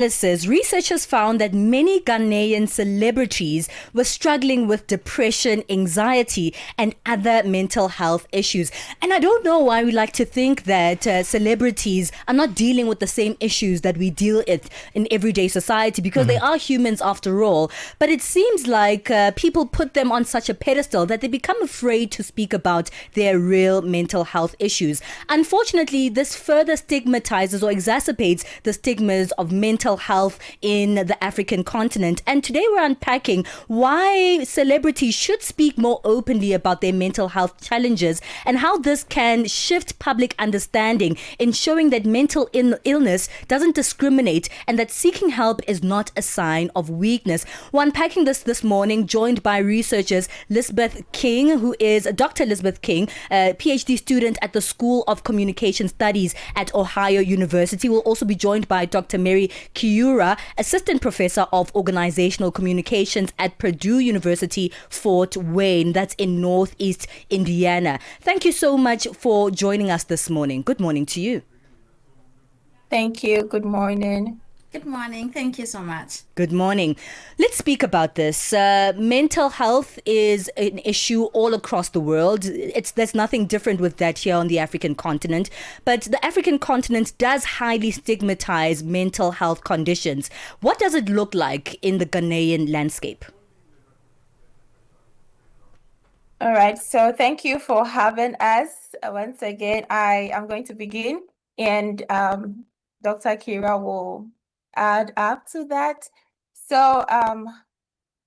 Researchers found that many Ghanaian celebrities were struggling with depression, anxiety, and other mental health issues. And I don't know why we like to think that celebrities are not dealing with the same issues that we deal with in everyday society, because they are humans after all. But it seems like people put them on such a pedestal that they become afraid to speak about their real mental health issues. Unfortunately, this further stigmatizes or exacerbates the stigmas of mental health in the African continent. And today we're unpacking why celebrities should speak more openly about their mental health challenges and how this can shift public understanding in showing that mental illness doesn't discriminate and that seeking help is not a sign of weakness. We're unpacking this morning, joined by researchers Elizabeth King, who is Dr. Elizabeth King, a PhD student at the School of Communication Studies at Ohio University. We'll also be joined by Dr. Mary Kiura, Assistant Professor of Organizational Communications at Purdue University, Fort Wayne. That's in Northeast Indiana. Thank you so much for joining us this morning. Good morning to you. Thank you. Good morning. Good morning. Thank you so much. Good morning. Let's speak about this. Mental health is an issue all across the world. There's nothing different with that here on the African continent. But the African continent does highly stigmatize mental health conditions. What does it look like in the Ghanaian landscape? All right. So thank you for having us. Once again, I am going to begin, and Dr. Kira will add up to that. So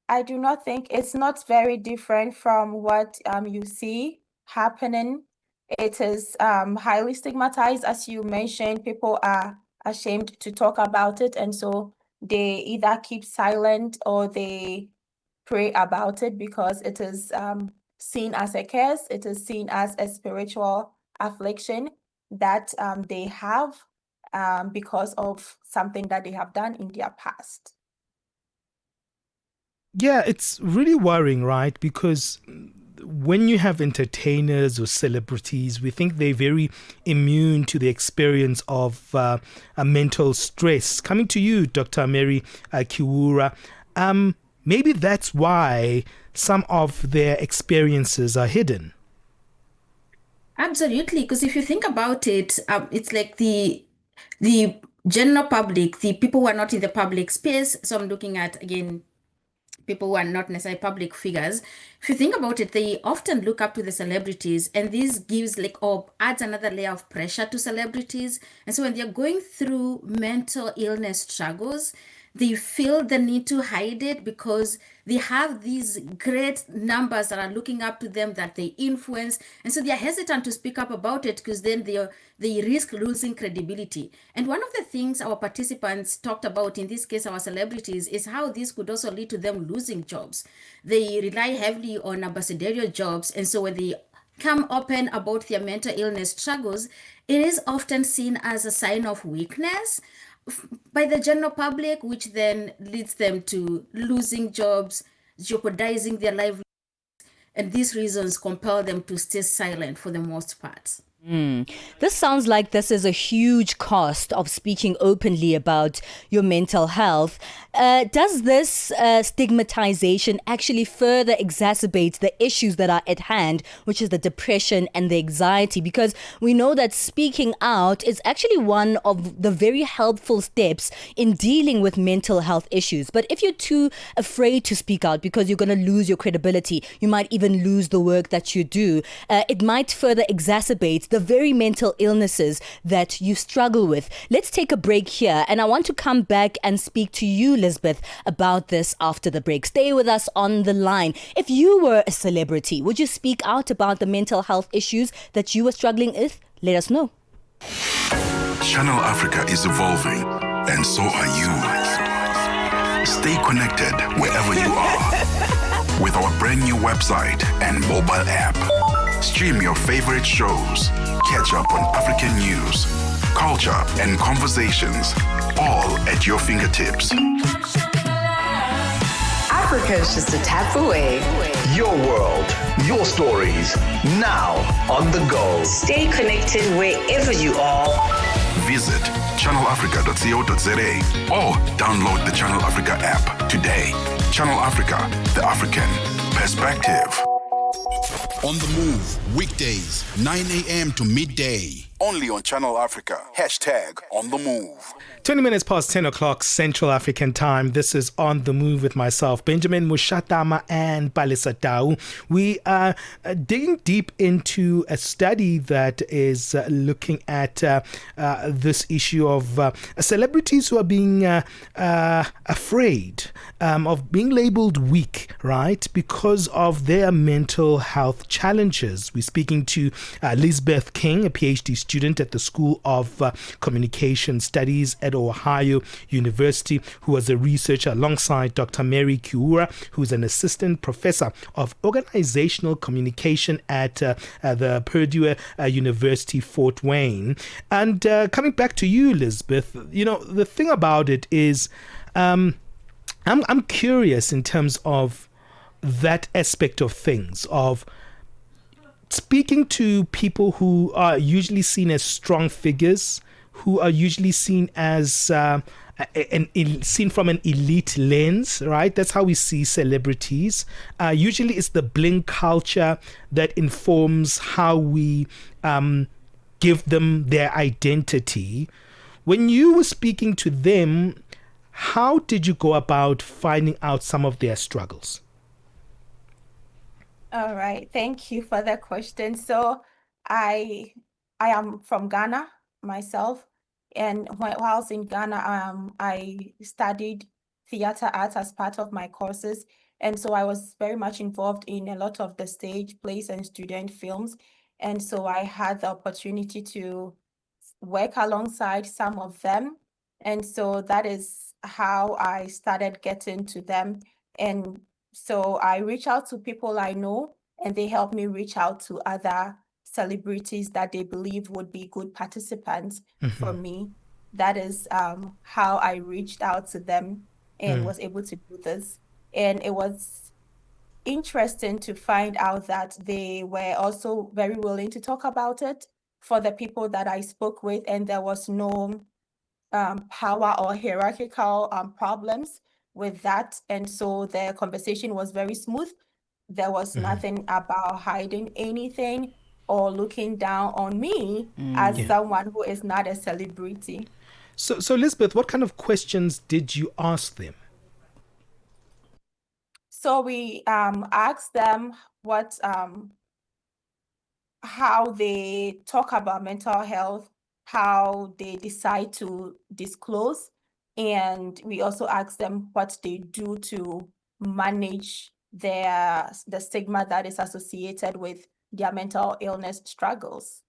I do not think it's not very different from what you see happening. It is highly stigmatized, as you mentioned. People are ashamed to talk about it, and so they either keep silent or they pray about it because it is seen as a curse. It is seen as a spiritual affliction that they have because of something that they have done in their past. Yeah, it's really worrying, right? Because when you have entertainers or celebrities, we think they're very immune to the experience of a mental stress. Coming to you, Dr. Mary Kiura, maybe that's why some of their experiences are hidden. Absolutely, because if you think about it, it's like the general public, the people who are not in the public space. So I'm looking at, again, people who are not necessarily public figures. If you think about it, they often look up to the celebrities, and this gives or adds another layer of pressure to celebrities. And so when they're going through mental illness struggles, they feel the need to hide it because they have these great numbers that are looking up to them, that they influence. And so they're hesitant to speak up about it because then they risk losing credibility. And one of the things our participants talked about, in this case, our celebrities, is how this could also lead to them losing jobs. They rely heavily on ambassadorial jobs. And so when they come open about their mental illness struggles, it is often seen as a sign of weakness by the general public, which then leads them to losing jobs, jeopardizing their livelihood, and these reasons compel them to stay silent for the most part. This sounds like this is a huge cost of speaking openly about your mental health. Does this stigmatization actually further exacerbate the issues that are at hand, which is the depression and the anxiety? Because we know that speaking out is actually one of the very helpful steps in dealing with mental health issues. But if you're too afraid to speak out because you're going to lose your credibility, you might even lose the work that you do, it might further exacerbate the very mental illnesses that you struggle with. Let's take a break here, and I want to come back and speak to you, Elizabeth, about this after the break. Stay with us on the line. If you were a celebrity, would you speak out about the mental health issues that you were struggling with? Let us know. Channel Africa is evolving, and so are you. Stay connected wherever you are with our brand new website and mobile app. Stream your favorite shows, catch up on African news, culture, and conversations, all at your fingertips. Africa is just a tap away. Your world, your stories, now on the go. Stay connected wherever you are. Visit channelafrica.co.za or download the Channel Africa app today. Channel Africa, the African perspective. On the Move, weekdays, 9 a.m. to midday. Only on Channel Africa. Hashtag on the move. 20 minutes past 10 o'clock Central African time. This is On the Move with myself, Benjamin Mushatama and Palisa Tau. We are digging deep into a study that is looking at this issue of celebrities who are being afraid of being labeled weak, right, because of their mental health challenges. We're speaking to Lisbeth King, a PhD student at the School of Communication Studies at Ohio University, who was a researcher alongside Dr. Mary Kiura, who's an assistant professor of organizational communication at the Purdue University, Fort Wayne. And coming back to you, Lisbeth, you know, the thing about it is I'm curious in terms of that aspect of things, of speaking to people who are usually seen as strong figures, who are usually seen as seen from an elite lens, right? That's how we see celebrities. Usually it's the bling culture that informs how we give them their identity. When you were speaking to them, how did you go about finding out some of their struggles? All right, thank you for that question. So I am from Ghana myself, and whilst in Ghana, I studied theater arts as part of my courses, and so I was very much involved in a lot of the stage plays and student films, and so I had the opportunity to work alongside some of them, and so that is how I started getting to them. And so I reach out to people I know, and they help me reach out to other celebrities that they believe would be good participants for me. That is how I reached out to them and was able to do this. And it was interesting to find out that they were also very willing to talk about it for the people that I spoke with, and there was no power or hierarchical problems with that. And so the conversation was very smooth. There was nothing about hiding anything or looking down on me as someone who is not a celebrity. So Lisbeth, what kind of questions did you ask them? So we asked them what how they talk about mental health, how they decide to disclose, and we also asked them what they do to manage the stigma that is associated with their mental illness struggles.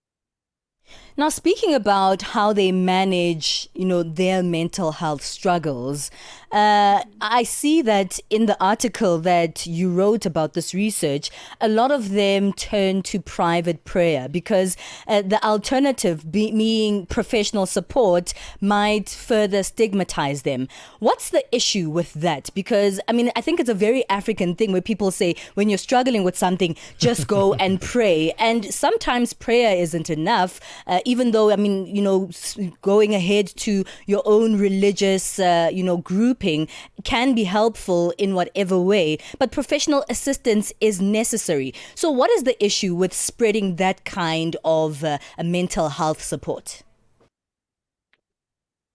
Now, speaking about how they manage, their mental health struggles, I see that in the article that you wrote about this research, a lot of them turn to private prayer because the alternative being professional support might further stigmatize them. What's the issue with that? Because, I think it's a very African thing where people say, when you're struggling with something, just go and pray. And sometimes prayer isn't enough. Even though, going ahead to your own religious, grouping can be helpful in whatever way, but professional assistance is necessary. So what is the issue with spreading that kind of a mental health support?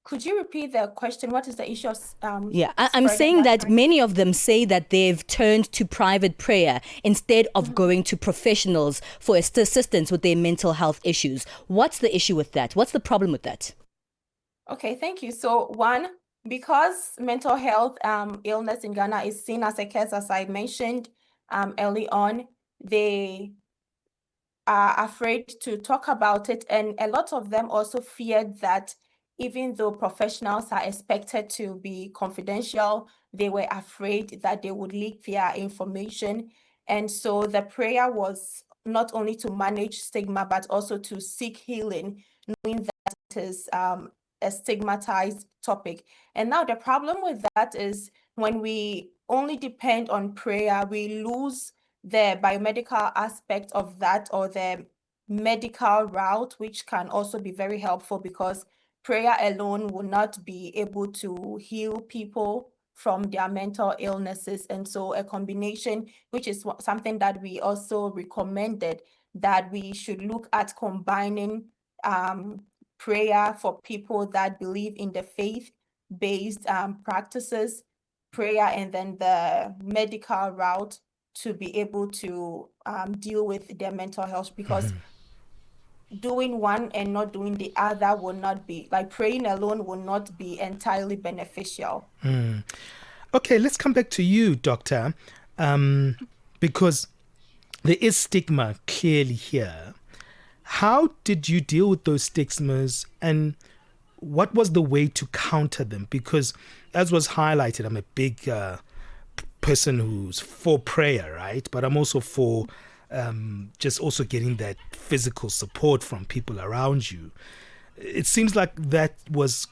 Could you repeat the question? What is the issue of I'm saying that many of them say that they've turned to private prayer instead of going to professionals for assistance with their mental health issues. What's the issue with that? What's the problem with that? Okay, thank you. So one, because mental health illness in Ghana is seen as a curse, as I mentioned early on, they are afraid to talk about it. And a lot of them also feared that even though professionals are expected to be confidential, they were afraid that they would leak their information. And so the prayer was not only to manage stigma, but also to seek healing, knowing that it is a stigmatized topic. And now the problem with that is when we only depend on prayer, we lose the biomedical aspect of that, or the medical route, which can also be very helpful because prayer alone will not be able to heal people from their mental illnesses. And so a combination, which is something that we also recommended, that we should look at combining prayer for people that believe in the faith-based practices, prayer, and then the medical route to be able to deal with their mental health, because doing one and not doing the other will not be, like praying alone will not be entirely beneficial. Okay, let's come back to you, Doctor, because there is stigma clearly here. How did you deal with those stigmas, and what was the way to counter them? Because as was highlighted, I'm a big person who's for prayer, right? But I'm also for just also getting that physical support from people around you. It seems like that was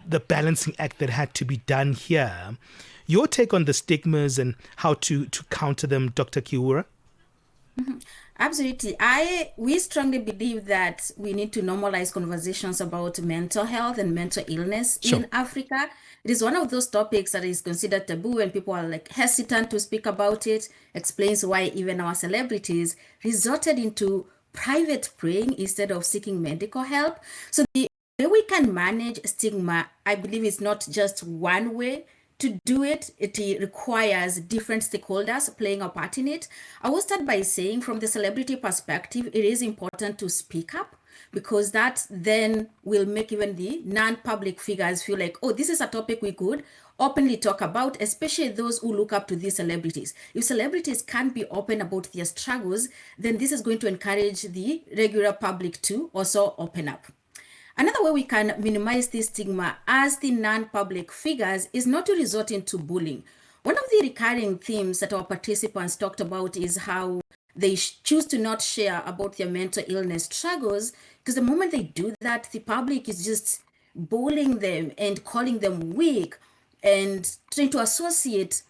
the balancing act that had to be done here. Your take on the stigmas and how to counter them, Dr. Kiura? Absolutely. We strongly believe that we need to normalize conversations about mental health and mental illness in Africa. It is one of those topics that is considered taboo, and people are like hesitant to speak about it. Explains why even our celebrities resorted into private praying instead of seeking medical help. So the way we can manage stigma, I believe, is not just one way to do it. It requires different stakeholders playing a part in it. I will start by saying, from the celebrity perspective, it is important to speak up, because that then will make even the non-public figures feel like, oh, this is a topic we could openly talk about, especially those who look up to these celebrities. If celebrities can't be open about their struggles, then this is going to encourage the regular public to also open up. Another way we can minimize this stigma as the non-public figures is not to resort into bullying. One of the recurring themes that our participants talked about is how they choose to not share about their mental illness struggles, because the moment they do that, the public is just bullying them and calling them weak and trying to associate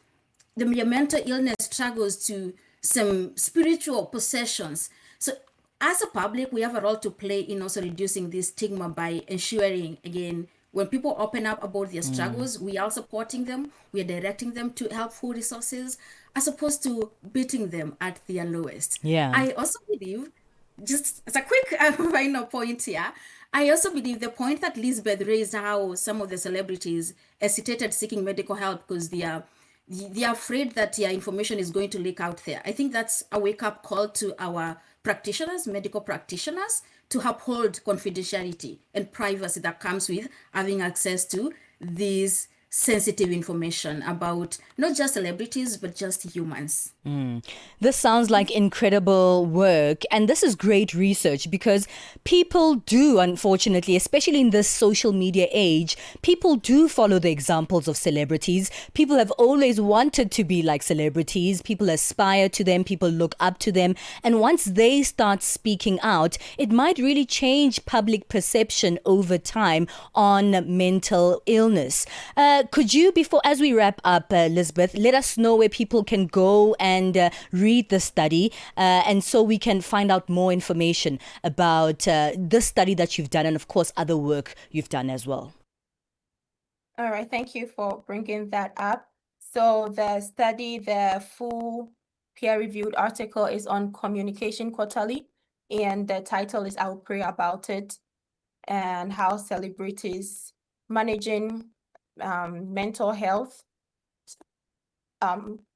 their mental illness struggles to some spiritual possessions. So as a public, we have a role to play in also reducing this stigma by ensuring, again, when people open up about their struggles, we are supporting them, we are directing them to helpful resources, as opposed to beating them at their lowest. Yeah. I also believe, just as a quick final point here, I also believe the point that Lisbeth raised, how some of the celebrities hesitated seeking medical help because they are afraid that their information is going to leak out there. I think that's a wake-up call to our practitioners, medical practitioners, to uphold confidentiality and privacy that comes with having access to these sensitive information about not just celebrities, but just humans. This sounds like incredible work, and this is great research, because people do, unfortunately, especially in this social media age, people do follow the examples of celebrities. People have always wanted to be like celebrities. People aspire to them. People look up to them. And once they start speaking out, it might really change public perception over time on mental illness. Could you, before, as we wrap up, Lisbeth, let us know where people can go and read the study, and so we can find out more information about this study that you've done, and of course other work you've done as well. All right, thank you for bringing that up. So the study, the full peer-reviewed article is on Communication Quarterly, and the title is I'll Pray About It, and how celebrities managing mental health.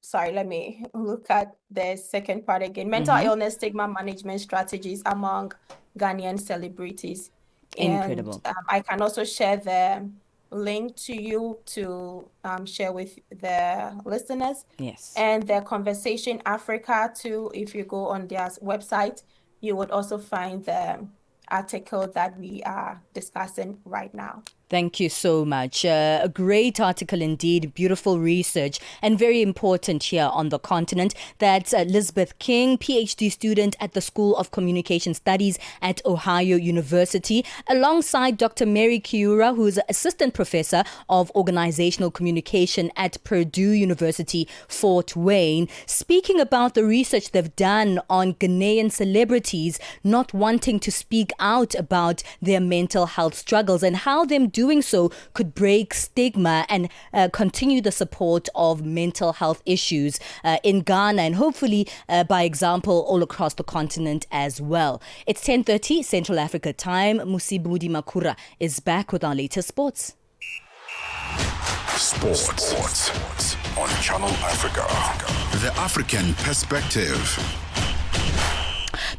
Sorry, let me look at the second part again. Mental illness stigma management strategies among Ghanaian celebrities. Incredible. And I can also share the link to you to share with the listeners. Yes. And the Conversation Africa too, if you go on their website, you would also find the article that we are discussing right now. Thank you so much. A great article indeed, beautiful research, and very important here on the continent. That's Elizabeth King, PhD student at the School of Communication Studies at Ohio University, alongside Dr. Mary Kiura, who is Assistant Professor of Organizational Communication at Purdue University, Fort Wayne, speaking about the research they've done on Ghanaian celebrities not wanting to speak out about their mental health struggles and how them doing so could break stigma and continue the support of mental health issues in Ghana and hopefully by example all across the continent as well. It's 10:30 Central Africa time. Musibudi Makura is back with our latest sports. Sports on Channel Africa. The African Perspective.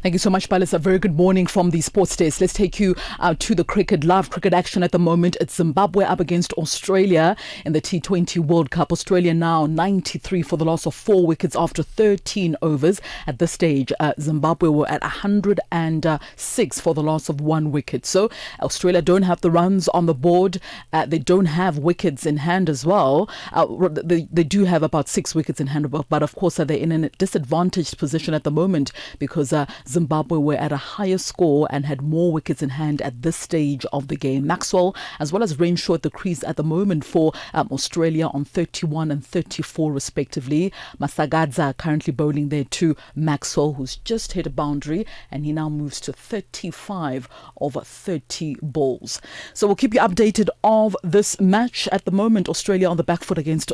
Thank you so much, Palace. A very good morning from the sports desk. Let's take you to the cricket. Live cricket action at the moment. It's Zimbabwe up against Australia in the T20 World Cup. Australia now 93 for the loss of 4 wickets after 13 overs. At this stage, Zimbabwe were at 106 for the loss of 1 wicket. So Australia don't have the runs on the board. They don't have wickets in hand as well. They do have about 6 wickets in hand, but of course they're in a disadvantaged position at the moment because Zimbabwe were at a higher score and had more wickets in hand at this stage of the game. Maxwell as well as Renshaw at the crease at the moment for Australia on 31 and 34 respectively. Masagadza currently bowling there to Maxwell, who's just hit a boundary, and he now moves to 35 over 30 balls. So we'll keep you updated of this match. At the moment, Australia on the back foot against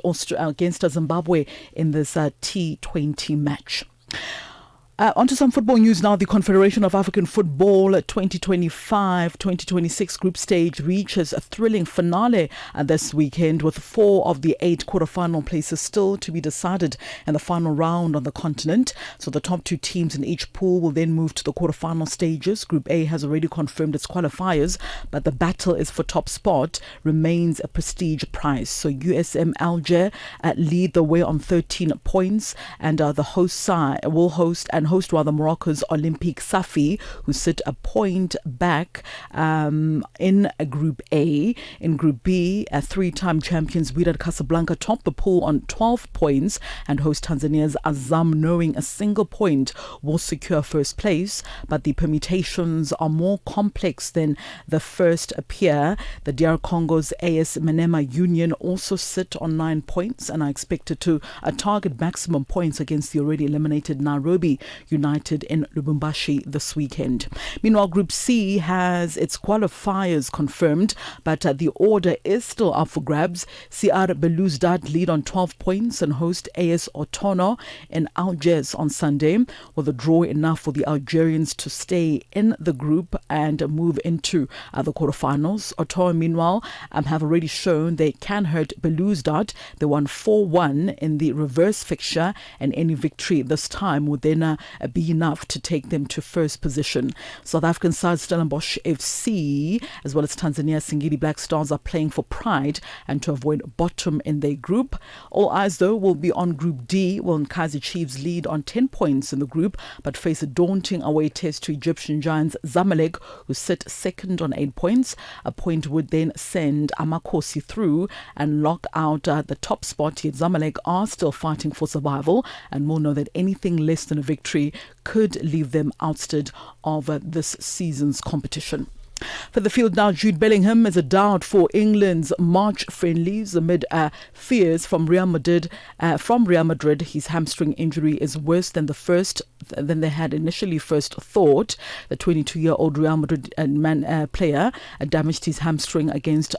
Zimbabwe in this T20 match. On to some football news now. The Confederation of African Football 2025-2026 group stage reaches a thrilling finale this weekend, with 4 of the 8 quarterfinal places still to be decided in the final round on the continent. So the top 2 teams in each pool will then move to the quarterfinal stages. Group A has already confirmed its qualifiers, but the battle is for top spot remains a prestige prize. So USM Alger lead the way on 13 points, and the host side will host Morocco's Olympique Safi, who sit a point back in Group A. In Group B, 3-time champions Wydad Casablanca top the pool on 12 points and host Tanzania's Azam, knowing a single point will secure first place, but the permutations are more complex than the first appear. The DR Congo's AS Manema Union also sit on 9 points and are expected to target maximum points against the already eliminated Nairobi United in Lubumbashi this weekend. Meanwhile, Group C has its qualifiers confirmed, but the order is still up for grabs. CR Belouizdad lead on 12 points and host AS Otono in Algiers on Sunday, with a draw enough for the Algerians to stay in the group and move into the quarterfinals. Otono, meanwhile, have already shown they can hurt Belouizdad. They won 4-1 in the reverse fixture, and any victory this time would then be enough to take them to first position. South African side Stellenbosch FC as well as Tanzania Singida Black Stars are playing for pride and to avoid bottom in their group. All eyes though will be on Group D, when Kaizer Chiefs lead on 10 points in the group but face a daunting away test to Egyptian giants Zamalek, who sit second on 8 points. A point would then send Amakosi through and lock out the top spot, yet Zamalek are still fighting for survival and will know that anything less than a victory could leave them ousted of this season's competition. For the field now, Jude Bellingham is a doubt for England's March friendlies amid fears from Real Madrid. His hamstring injury is worse than they had initially first thought. The 22-year-old Real Madrid player damaged his hamstring against